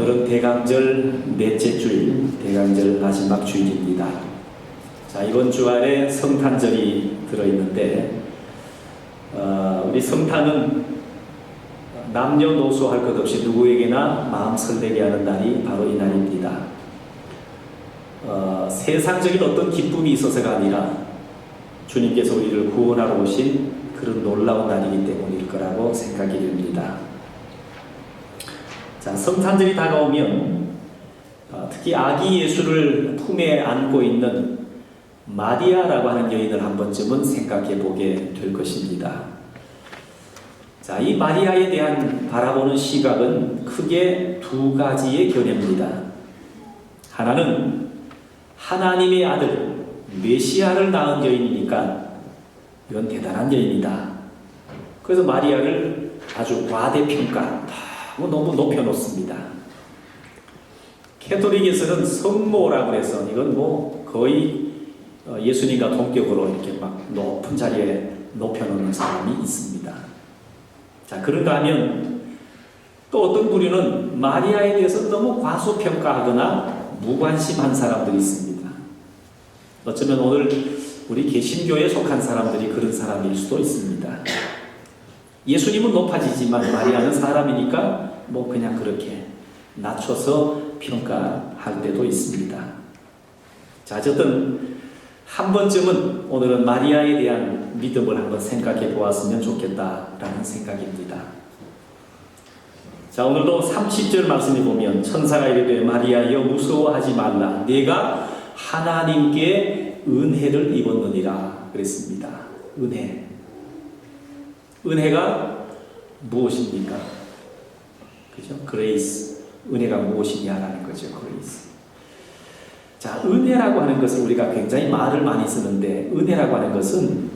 오늘은 대강절 넷째 주일, 대강절 마지막 주일입니다. 자, 이번 주말에 성탄절이 들어있는데 우리 성탄은 남녀노소 할 것 없이 누구에게나 마음 설레게 하는 날이 바로 이 날입니다. 세상적인 어떤 기쁨이 있어서가 아니라 주님께서 우리를 구원하러 오신 그런 놀라운 날이기 때문일 거라고 생각이 됩니다. 자, 성탄절이 다가오면 특히 아기 예수를 품에 안고 있는 마리아라고 하는 여인을 한 번쯤은 생각해 보게 될 것입니다. 자, 이 마리아에 대한 바라보는 시각은 크게 두 가지의 견해입니다. 하나는 하나님의 아들 메시아를 낳은 여인이니까 이건 대단한 여인이다. 그래서 마리아를 아주 과대평가, 너무 높여놓습니다. 캐톨릭에서는 성모라고 해서 이건 거의 예수님과 동격으로 이렇게 막 높은 자리에 높여놓는 사람이 있습니다. 자, 그런가 하면 또 어떤 부류는 마리아에 대해서 너무 과소평가하거나 무관심한 사람들이 있습니다. 어쩌면 오늘 우리 개신교에 속한 사람들이 그런 사람일 수도 있습니다. 예수님은 높아지지만 마리아는 사람이니까 그냥 그렇게 낮춰서 평가할 때도 있습니다. 자, 어쨌든 한 번쯤은 오늘은 마리아에 대한 믿음을 한번 생각해 보았으면 좋겠다라는 생각입니다. 자, 오늘도 30절 말씀에 보면 천사가 이르되 마리아여 무서워하지 말라 네가 하나님께 은혜를 입었느니라 그랬습니다. 은혜가 무엇입니까? 그죠? 그레이스. 은혜가 무엇이냐라는 거죠. 그레이스. 자, 은혜라고 하는 것을 우리가 굉장히 말을 많이 쓰는데 은혜라고 하는 것은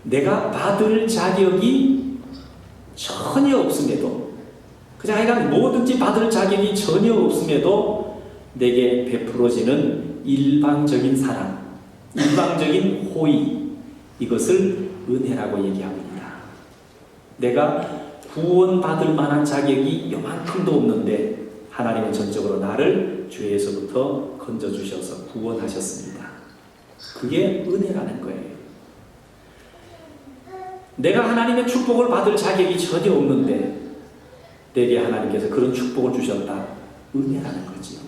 내가 받을 자격이 전혀 없음에도 그냥 하여간 뭐든지 받을 자격이 전혀 없음에도 내게 베풀어지는 일방적인 사랑, 일방적인 호의, 이것을 은혜라고 얘기합니다. 내가 구원받을 만한 자격이 요만큼도 없는데 하나님은 전적으로 나를 죄에서부터 건져주셔서 구원하셨습니다. 그게 은혜라는 거예요. 내가 하나님의 축복을 받을 자격이 전혀 없는데 내게 하나님께서 그런 축복을 주셨다. 은혜라는 거죠.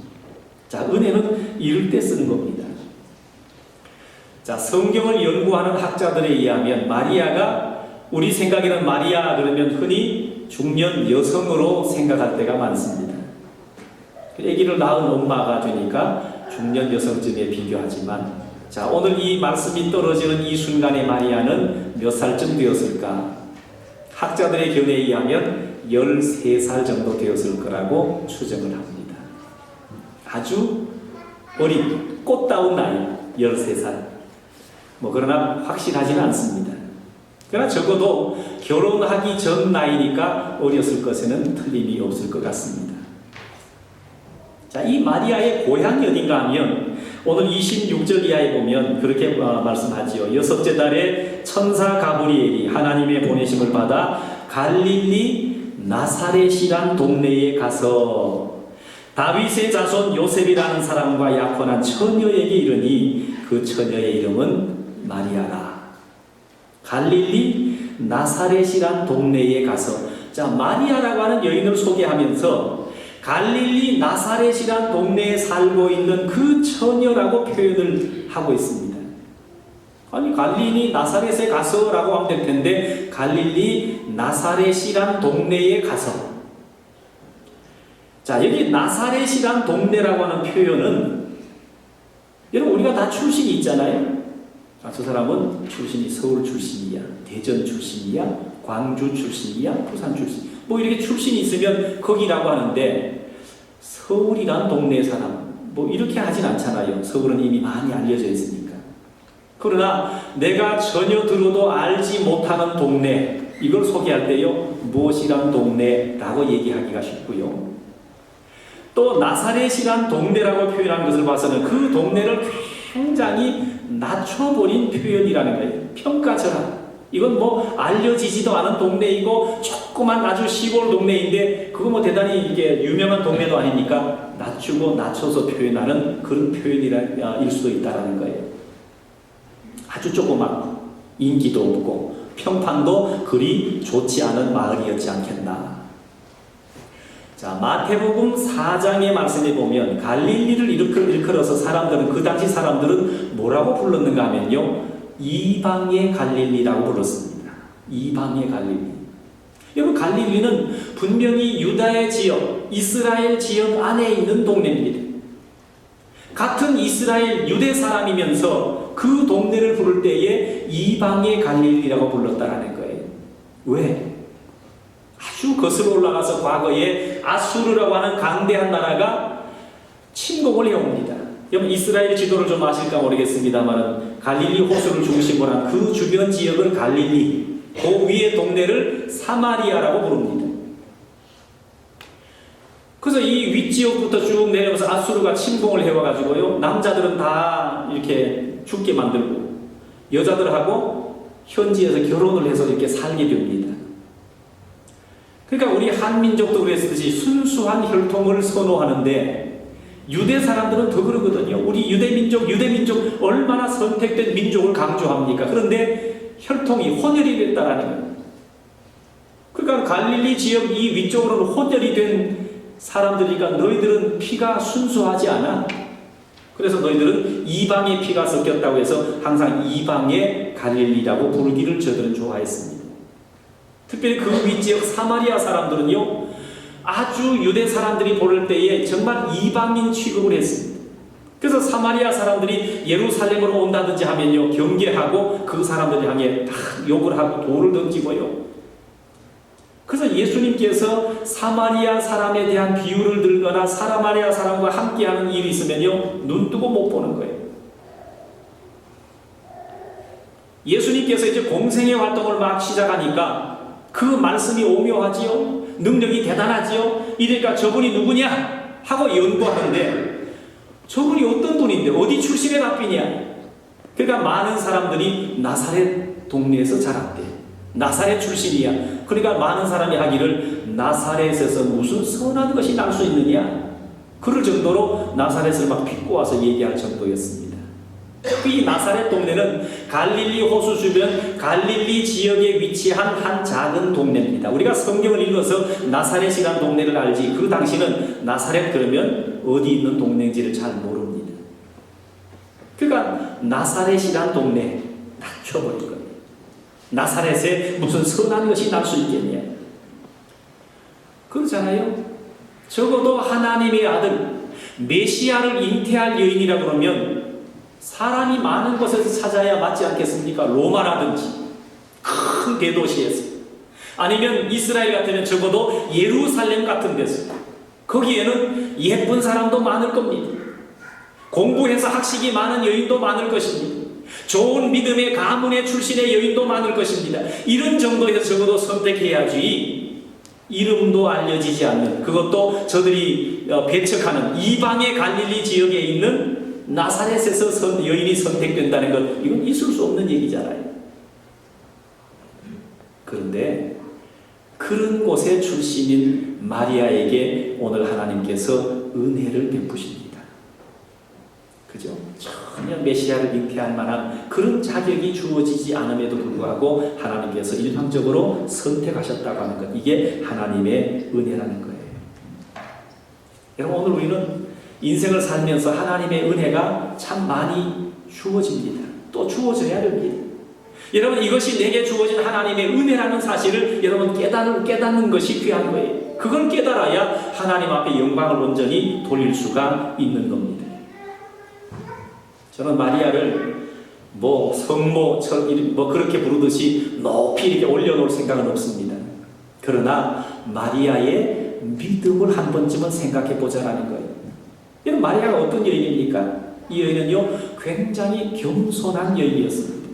자, 은혜는 이럴 때 쓰는 겁니다. 자, 성경을 연구하는 학자들에 의하면 마리아가 우리 생각에는 마리아 그러면 흔히 중년 여성으로 생각할 때가 많습니다. 아기를 낳은 엄마가 되니까 중년 여성쯤에 비교하지만 자, 오늘 이 말씀이 떨어지는 이 순간에 마리아는 몇 살쯤 되었을까? 학자들의 견해에 의하면 13살 정도 되었을 거라고 추정을 합니다. 아주 어린 꽃다운 나이 13살. 그러나 확실하지는 않습니다. 그러나 적어도 결혼하기 전 나이니까 어렸을 것에는 틀림이 없을 것 같습니다. 자, 이 마리아의 고향이 어딘가 하면 오늘 26절 이하에 보면 그렇게 말씀하지요. 6째 달에 천사 가브리엘이 하나님의 보내심을 받아 갈릴리 나사렛이란 동네에 가서 다윗의 자손 요셉이라는 사람과 약혼한 처녀에게 이르니 그 처녀의 이름은 마리아라. 갈릴리 나사렛이란 동네에 가서 자, 마리아라고 하는 여인을 소개하면서 갈릴리 나사렛이란 동네에 살고 있는 그 처녀라고 표현을 하고 있습니다. 아니, 갈릴리 나사렛에 가서 라고 하면 될 텐데 갈릴리 나사렛이란 동네에 가서 자, 여기 나사렛이란 동네라고 하는 표현은 여러분 우리가 다 출신이 있잖아요. 저 사람은 출신이 서울 출신이야, 대전 출신이야, 광주 출신이야, 부산 출신 이렇게 출신이 있으면 거기라고 하는데 서울이란 동네 사람 이렇게 하진 않잖아요. 서울은 이미 많이 알려져 있으니까. 그러나 내가 전혀 들어도 알지 못하는 동네 이걸 소개할 때요 무엇이란 동네라고 얘기하기가 쉽고요. 또 나사렛이란 동네라고 표현한 것을 봐서는 그 동네를 굉장히 낮춰버린 표현이라는 거예요. 평가절하. 이건 뭐 알려지지도 않은 동네이고 조그만 아주 시골 동네인데 그거 뭐 대단히 이게 유명한 동네도 아니니까 낮추고 낮춰서 표현하는 그런 표현일 수도 있다라는 거예요. 아주 조그맣고 인기도 없고 평판도 그리 좋지 않은 마을이었지 않겠나. 자, 마태복음 4장의 말씀에 보면 갈릴리를 일컬어서 사람들은, 그 당시 사람들은 뭐라고 불렀는가 하면요, 이방의 갈릴리라고 불렀습니다. 이방의 갈릴리. 여러분, 갈릴리는 분명히 유다의 지역, 이스라엘 지역 안에 있는 동네입니다. 같은 이스라엘 유대 사람이면서 그 동네를 부를 때에 이방의 갈릴리라고 불렀다라는 거예요. 왜? 아주 거슬러 올라가서 과거에 아수르라고 하는 강대한 나라가 침공을 해옵니다. 여러분, 이스라엘 지도를 좀 아실까 모르겠습니다만 갈릴리 호수를 중심으로 한 그 주변 지역을 갈릴리, 그 위의 동네를 사마리아라고 부릅니다. 그래서 이 윗지역부터 쭉 내려오면서 아수르가 침공을 해와가지고요, 남자들은 다 이렇게 죽게 만들고 여자들하고 현지에서 결혼을 해서 이렇게 살게 됩니다. 그러니까 우리 한민족도 그랬듯이 순수한 혈통을 선호하는데 유대 사람들은 더 그러거든요. 우리 유대민족 얼마나 선택된 민족을 강조합니까? 그런데 혈통이 혼혈이 됐다라는 거예요. 그러니까 갈릴리 지역 이 위쪽으로는 혼혈이 된 사람들이니까 너희들은 피가 순수하지 않아. 그래서 너희들은 이방의 피가 섞였다고 해서 항상 이방의 갈릴리라고 부르기를 저들은 좋아했습니다. 특별히 그 윗지역 사마리아 사람들은요, 아주 유대 사람들이 볼 때에 정말 이방인 취급을 했습니다. 그래서 사마리아 사람들이 예루살렘으로 온다든지 하면요, 경계하고 그 사람들 향해 다 욕을 하고 돌을 던지고요. 그래서 예수님께서 사마리아 사람에 대한 비유를 들거나 사마리아 사람과 함께하는 일이 있으면요, 눈 뜨고 못 보는 거예요. 예수님께서 이제 공생의 활동을 막 시작하니까 그 말씀이 오묘하지요, 능력이 대단하지요. 이러니까 저분이 누구냐 하고 연구하는데 저분이 어떤 분인데 어디 출신의 라삐냐. 그러니까 많은 사람들이 나사렛 동네에서 자랐대. 나사렛 출신이야. 그러니까 많은 사람이 하기를 나사렛에서 무슨 선한 것이 날 수 있느냐, 그럴 정도로 나사렛을 막 비꼬아서 얘기할 정도였습니다. 이 나사렛 동네는 갈릴리 호수 주변 갈릴리 지역에 위치한 한 작은 동네입니다. 우리가 성경을 읽어서 나사렛이라는 동네를 알지 그 당시는 나사렛 그러면 어디 있는 동네인지를 잘 모릅니다. 그러니까 나사렛이라는 동네 낮춰버릴 거예요. 나사렛에 무슨 선한 것이 날 수 있겠냐. 그렇잖아요. 적어도 하나님의 아들 메시아를 잉태할 여인이라 그러면 사람이 많은 곳에서 찾아야 맞지 않겠습니까? 로마라든지 큰 대도시에서, 아니면 이스라엘 같으면 적어도 예루살렘 같은 데서, 거기에는 예쁜 사람도 많을 겁니다. 공부해서 학식이 많은 여인도 많을 것입니다. 좋은 믿음의 가문의 출신의 여인도 많을 것입니다. 이런 정도에서 적어도 선택해야지 이름도 알려지지 않는, 그것도 저들이 배척하는 이방의 갈릴리 지역에 있는 나사렛에서 여인이 선택된다는 것, 이건 있을 수 없는 얘기잖아요. 그런데 그런 곳의 출신인 마리아에게 오늘 하나님께서 은혜를 베푸십니다. 그죠? 전혀 메시아를 잉태할 만한 그런 자격이 주어지지 않음에도 불구하고 하나님께서 일방적으로 선택하셨다고 하는 것, 이게 하나님의 은혜라는 거예요. 여러분, 오늘 우리는 인생을 살면서 하나님의 은혜가 참 많이 주어집니다. 또 주어져야 됩니다. 여러분, 이것이 내게 주어진 하나님의 은혜라는 사실을 여러분 깨닫는 것이 귀한 거예요. 그걸 깨달아야 하나님 앞에 영광을 온전히 돌릴 수가 있는 겁니다. 저는 마리아를 성모 그렇게 부르듯이 높이 이렇게 올려놓을 생각은 없습니다. 그러나 마리아의 믿음을 한 번쯤은 생각해 보자라는 거예요. 여러분, 마리아가 어떤 여인입니까? 이 여인은요, 굉장히 겸손한 여인이었습니다.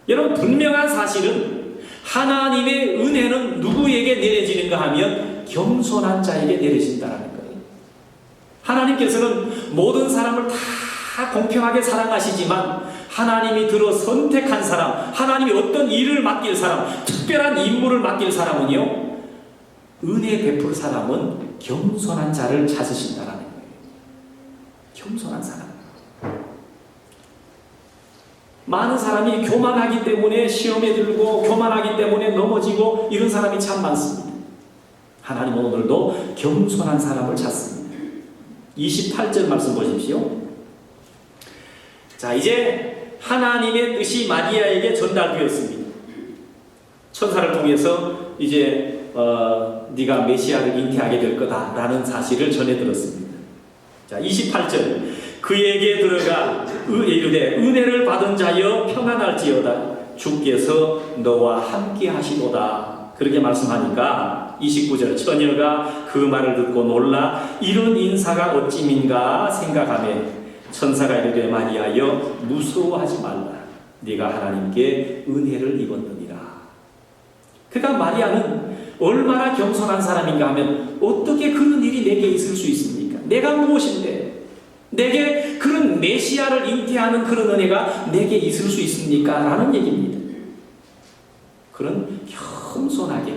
여러분, 분명한 사실은 하나님의 은혜는 누구에게 내려지는가 하면 겸손한 자에게 내려진다는 거예요. 하나님께서는 모든 사람을 다 공평하게 사랑하시지만 하나님이 들어 선택한 사람, 하나님이 어떤 일을 맡길 사람, 특별한 임무를 맡길 사람은요, 은혜 베풀 사람은 겸손한 자를 찾으신다라는 거예요. 겸손한 사람. 많은 사람이 교만하기 때문에 시험에 들고 교만하기 때문에 넘어지고 이런 사람이 참 많습니다. 하나님은 오늘도 겸손한 사람을 찾습니다. 28절 말씀 보십시오. 자, 이제 하나님의 뜻이 마리아에게 전달되었습니다. 천사를 통해서 이제 네가 메시아를 잉태하게 될 거다라는 사실을 전해 들었습니다. 자, 28절. 그에게 들어가 이르되 은혜를 받은 자여 평안할지어다. 주께서 너와 함께 하시도다. 그렇게 말씀하니까 29절. 처녀가 그 말을 듣고 놀라 이런 인사가 어찌민가 생각하며 천사가 이르되 마리아여 무서워하지 말라. 네가 하나님께 은혜를 입었느니라. 그러니까 마리아는 얼마나 겸손한 사람인가 하면 어떻게 그런 일이 내게 있을 수 있습니까? 내가 무엇인데 내게 그런 메시아를 잉태하는 그런 은혜가 내게 있을 수 있습니까? 라는 얘기입니다. 그런 겸손하게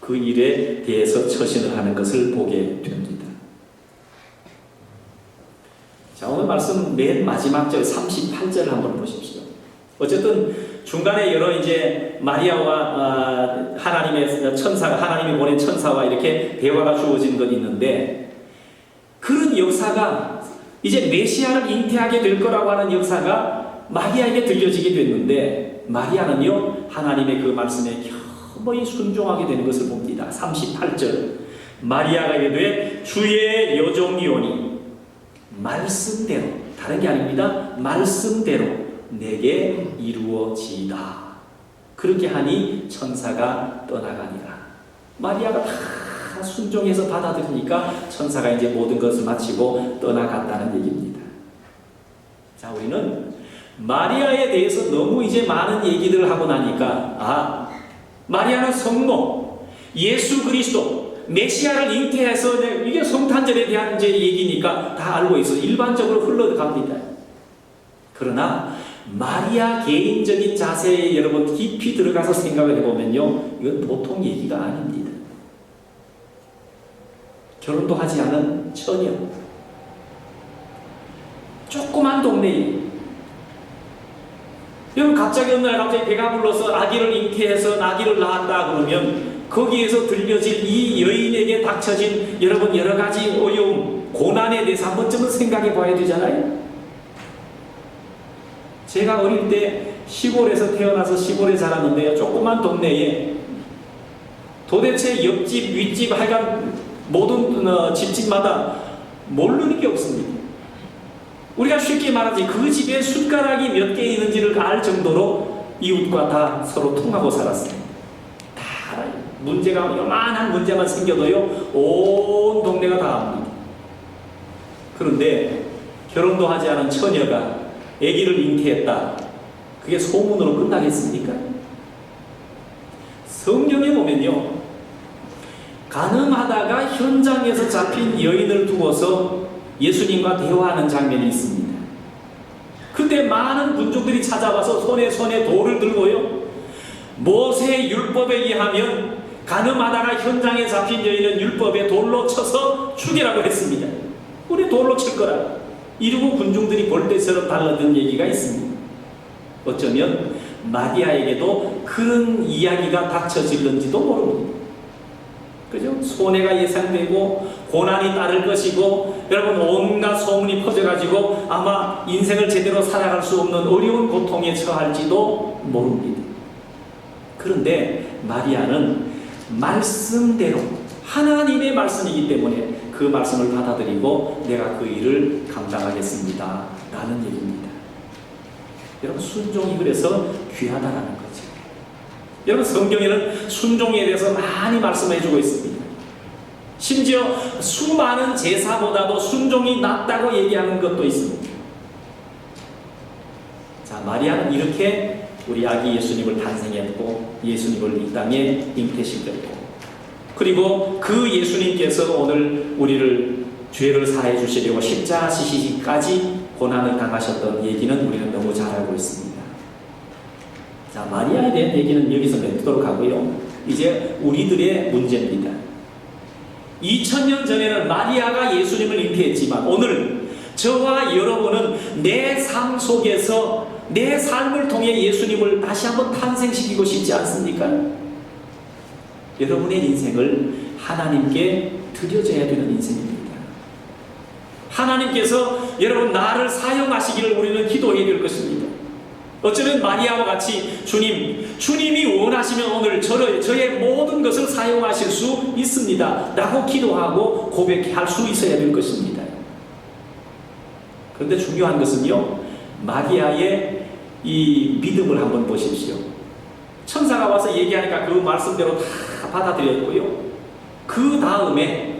그 일에 대해서 처신을 하는 것을 보게 됩니다. 자, 오늘 말씀 맨 마지막 절 38절을 한번 보십시오. 어쨌든 중간에 여러 이제 마리아와 하나님의 천사가, 하나님이 보낸 천사와 이렇게 대화가 주어진 건 있는데, 그런 역사가 이제 메시아를 잉태하게 될 거라고 하는 역사가 마리아에게 들려지게 됐는데, 마리아는요 하나님의 그 말씀에 겸허히 순종하게 되는 것을 봅니다. 38절. 마리아가 이르되 주의 여종이오니 말씀대로, 다른 게 아닙니다. 말씀대로 내게 이루어지이다. 그렇게 하니 천사가 떠나가니라. 마리아가 다 순종해서 받아들이니까 천사가 이제 모든 것을 마치고 떠나갔다는 얘기입니다. 자, 우리는 마리아에 대해서 너무 이제 많은 얘기들을 하고 나니까 마리아는 성모, 예수 그리스도, 메시아를 잉태해서 이게 성탄절에 대한 이제 얘기니까 다 알고 있어. 일반적으로 흘러갑니다. 그러나 마리아 개인적인 자세에 여러분 깊이 들어가서 생각을 해보면요, 이건 보통 얘기가 아닙니다. 결혼도 하지 않은 처녀, 조그만 동네에 여러분 갑자기 어느 날 갑자기 배가 불러서 아기를 잉태해서 아기를 낳았다 그러면 거기에서 들려질 이 여인에게 닥쳐진 여러분 여러 가지 어려움, 고난에 대해서 한 번쯤은 생각해 봐야 되잖아요. 제가 어릴 때 시골에서 태어나서 시골에 자랐는데요, 조그만 동네에 도대체 옆집, 윗집, 하여간 모든 집집마다 모르는 게 없습니다. 우리가 쉽게 말하지 그 집에 숟가락이 몇 개 있는지를 알 정도로 이웃과 다 서로 통하고 살았습니다. 다 문제가, 요만한 문제만 생겨도요 온 동네가 다 압니다. 그런데 결혼도 하지 않은 처녀가 아기를 잉태했다, 그게 소문으로 끝나겠습니까? 성경에 보면요, 가늠하다가 현장에서 잡힌 여인을 두고서 예수님과 대화하는 장면이 있습니다. 그때 많은 군중들이 찾아와서 손에 돌을 들고요, 모세의 율법에 의하면 가늠하다가 현장에 잡힌 여인은 율법에 돌로 쳐서 죽이라고 했습니다. 우리 돌로 칠 거라. 이러고 군중들이 볼 때처럼 달라든 얘기가 있습니다. 어쩌면 마리아에게도 그런 이야기가 닥쳐질는지도 모릅니다. 그죠? 손해가 예상되고 고난이 따를 것이고 여러분 온갖 소문이 퍼져가지고 아마 인생을 제대로 살아갈 수 없는 어려운 고통에 처할지도 모릅니다. 그런데 마리아는 말씀대로, 하나님의 말씀이기 때문에 그 말씀을 받아들이고 내가 그 일을 감당하겠습니다 라는 얘기입니다. 여러분 순종이 그래서 귀하다라는 거죠. 여러분 성경에는 순종에 대해서 많이 말씀해주고 있습니다. 심지어 수많은 제사보다도 순종이 낫다고 얘기하는 것도 있습니다. 자, 마리아는 이렇게 우리 아기 예수님을 탄생했고 예수님을 이 땅에 잉태시켰고, 그리고 그 예수님께서 오늘 우리를 죄를 사해 주시려고 십자가 지시기까지 고난을 당하셨던 얘기는 우리는 너무 잘 알고 있습니다. 자, 마리아에 대한 얘기는 여기서 맺도록 하고요. 이제 우리들의 문제입니다. 2000년 전에는 마리아가 예수님을 잉태했지만 오늘 저와 여러분은 내 삶 속에서 내 삶을 통해 예수님을 다시 한번 탄생시키고 싶지 않습니까? 여러분의 인생을 하나님께 드려져야 되는 인생입니다. 하나님께서 여러분 나를 사용하시기를 우리는 기도해야 될 것입니다. 어쩌면 마리아와 같이 주님이 원하시면 오늘 저의 모든 것을 사용하실 수 있습니다 라고 기도하고 고백할 수 있어야 될 것입니다. 그런데 중요한 것은요, 마리아의 이 믿음을 한번 보십시오. 천사가 와서 얘기하니까 그 말씀대로 다 받아들였고요. 그 다음에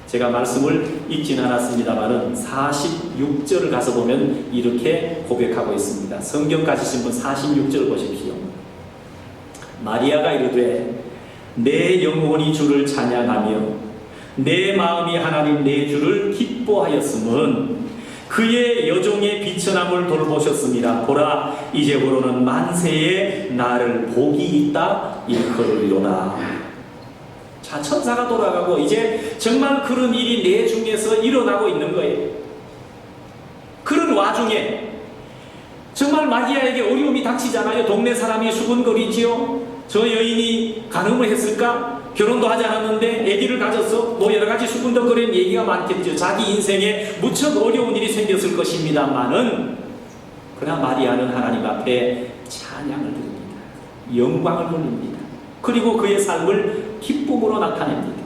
제가 말씀을 읽진 않았습니다만은 46절을 가서 보면 이렇게 고백하고 있습니다. 성경 가지신 분 46절 보십시오. 마리아가 이르되 내 영혼이 주를 찬양하며 내 마음이 하나님 내 주를 기뻐하였음은 그의 여종의 비천함을 돌보셨습니다. 보라 이제부로는 만세에 나를 복이 있다 일컬으리로다. 자, 천사가 돌아가고 이제 정말 그런 일이 내 중에서 일어나고 있는 거예요. 그런 와중에 정말 마리아에게 어려움이 닥치잖아요. 동네 사람이 수군거리지요. 저 여인이 간음을 했을까? 결혼도 하지 않았는데 아기를 가졌어? 뭐 여러 가지 수군덕거리는 얘기가 많겠죠. 자기 인생에 무척 어려운 일이 생겼을 것입니다만은 그러나 마리아는 하나님 앞에 찬양을 드립니다. 영광을 돌립니다. 그리고 그의 삶을 기쁨으로 나타냅니다.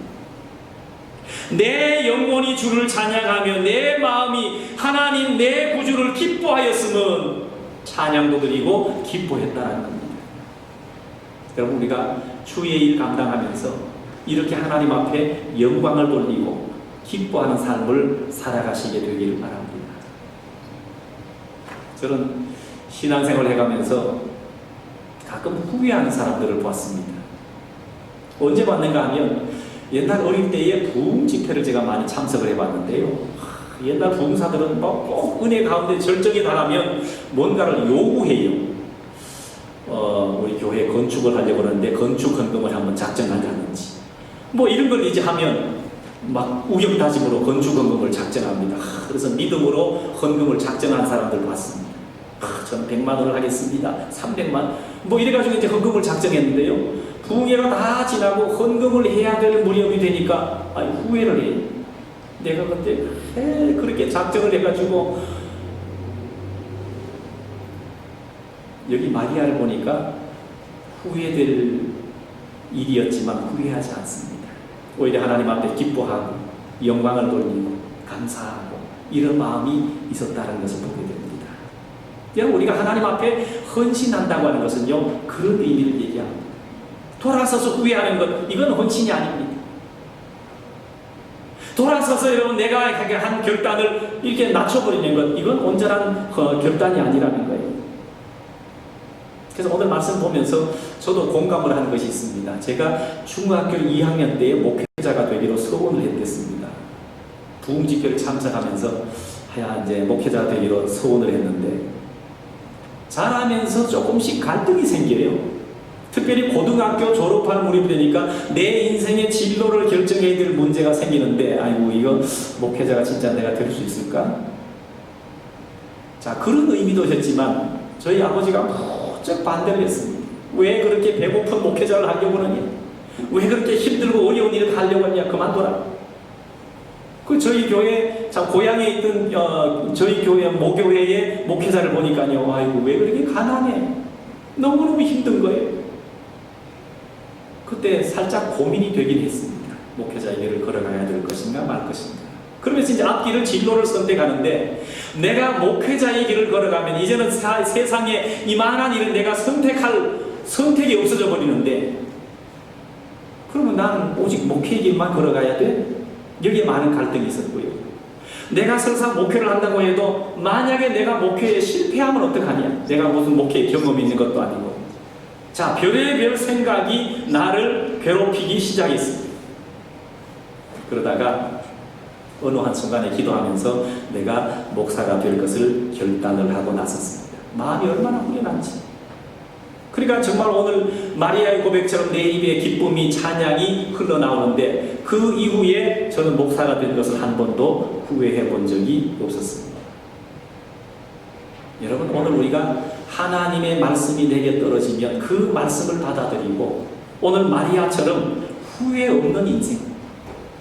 내 영혼이 주를 찬양하며 내 마음이 하나님 내 구주를 기뻐하였음은 찬양도 드리고 기뻐했다는 겁니다. 여러분 우리가 주의 일 감당하면서 이렇게 하나님 앞에 영광을 돌리고 기뻐하는 삶을 살아가시게 되기를 바랍니다. 저는 신앙생활을 해가면서 가끔 후회하는 사람들을 보았습니다. 언제 봤는가 하면 옛날 어릴 때의 부흥 집회를 제가 많이 참석을 해봤는데요. 옛날 부흥사들은 꼭 은혜 가운데 절정에 달하면 뭔가를 요구해요. 우리 교회 건축을 하려고 하는데 건축 헌금을 한번 작정하자는지 뭐 이런 걸 이제 하면 막 우영다짐으로 건축 헌금을 작정합니다. 그래서 믿음으로 헌금을 작정한 사람들 봤습니다. 저는 100만 원을 하겠습니다. 300만 뭐 이래가지고 이제 헌금을 작정했는데요. 부흥회가 다 지나고 헌금을 해야 될 무렵이 되니까 후회를 해요. 내가 그때 그렇게 작정을 해가지고 여기 마리아를 보니까 후회될 일이었지만 후회하지 않습니다. 오히려 하나님 앞에 기뻐하고 영광을 돌리고 감사하고 이런 마음이 있었다는 것을 보게 됩니다. 여러분 우리가 하나님 앞에 헌신한다고 하는 것은요 그런 의미를 얘기합니다. 돌아서서 후회하는 것 이건 헌신이 아닙니다. 돌아서서 여러분 내가 한 결단을 이렇게 낮춰버리는 것 이건 온전한 결단이 아니라는 거예요. 그래서 오늘 말씀 보면서 저도 공감을 하는 것이 있습니다. 제가 중학교 2학년 때에 목회자가 되기로 서원을 했겠습니다. 부흥집회를 참석하면서 이제 목회자가 되기로 서원을 했는데 자라면서 조금씩 갈등이 생겨요. 특별히 고등학교 졸업할 무렵이 되니까 내 인생의 진로를 결정해야 될 문제가 생기는데 아이고 이거 목회자가 진짜 내가 될 수 있을까? 자 그런 의미도 있었지만 저희 아버지가 무척 반대를 했습니다. 왜 그렇게 배고픈 목회자를 하려고 하느냐? 왜 그렇게 힘들고 어려운 일을 하려고 하냐? 그만둬라. 그 저희 교회 참 고향에 있던 저희 교회 모교회의 목회자를 보니까요. 아이고 왜 그렇게 가난해? 너무너무 힘든 거예요. 그때 살짝 고민이 되긴 했습니다. 목회자의 길을 걸어가야 될 것인가 말 것인가. 그러면서 이제 앞길을 진로를 선택하는데 내가 목회자의 길을 걸어가면 이제는 세상에 이만한 일을 내가 선택할 선택이 없어져 버리는데 그러면 나는 오직 목회의 길만 걸어가야 돼? 여기에 많은 갈등이 있었고요. 내가 설사 목회를 한다고 해도 만약에 내가 목회에 실패하면 어떡하냐? 내가 무슨 목회 경험이 있는 것도 아니고 자 별의별 생각이 나를 괴롭히기 시작했습니다. 그러다가 어느 한순간에 기도하면서 내가 목사가 될 것을 결단을 하고 나섰습니다. 마음이 얼마나 후련한지. 그러니까 정말 오늘 마리아의 고백처럼 내 입에 기쁨이 찬양이 흘러나오는데 그 이후에 저는 목사가 된 것을 한 번도 후회해 본 적이 없었습니다. 여러분, 오늘 우리가 하나님의 말씀이 내게 떨어지면 그 말씀을 받아들이고 오늘 마리아처럼 후회 없는 인생,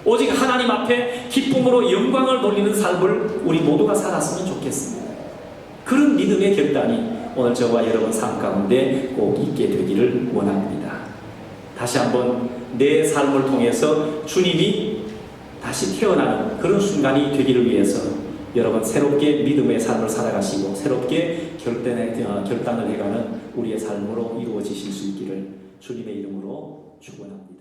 오직 하나님 앞에 기쁨으로 영광을 돌리는 삶을 우리 모두가 살았으면 좋겠습니다. 그런 믿음의 결단이 오늘 저와 여러분 삶 가운데 꼭 있게 되기를 원합니다. 다시 한번 내 삶을 통해서 주님이 다시 태어나는 그런 순간이 되기를 위해서 여러분 새롭게 믿음의 삶을 살아가시고 새롭게 결단을 해가는 우리의 삶으로 이루어지실 수 있기를 주님의 이름으로 축원합니다.